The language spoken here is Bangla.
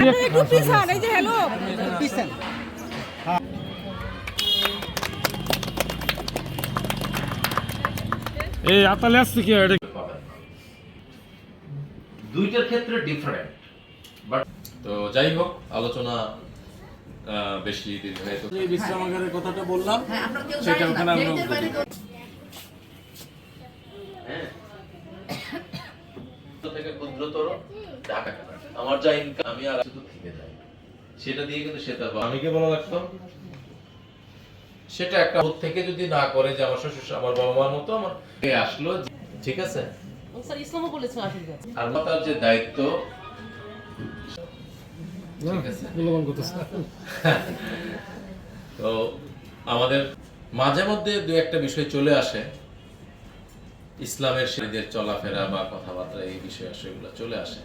একটু পিছান, এই যে হ্যালো পিছন এই আতালে আসছে কি এটা দুইটার ক্ষেত্রে ডিফারেন্ট, বাট তো যাই হোক আলোচনা বেশি দীর্ঘায়িত। এই বিশ্রামাগারের কথাটা বললাম হ্যাঁ আমরা কেউ সেটা জানি ওখানে না আমরা গেটের বাইরে হ্যাঁ থেকে ক্ষুদ্রতর ঢাকা কেনা আমার যা ইনকাম আমি আর শুধু থেকে যাই, সেটা দিয়ে কিন্তু সে তার স্বামীকে বলা লাগতো। সেটা একটা বোধ থেকে যদি না করে যে আমার শ্বশুর আমার বাবা মার মতো আমার আসলো, ঠিক আছে, স্যার ইসলামও বলেছে আশীর্বাদ। আর তার যে দায়িত্ব, ঠিক আছে। মূল্যবান কথা তো আমাদের মাঝে মধ্যে দু একটা বিষয় চলে আসে, ইসলামের শরীরের চলাফেরা বা কথাবার্তা, এই বিষয় আসলে চলে আসে।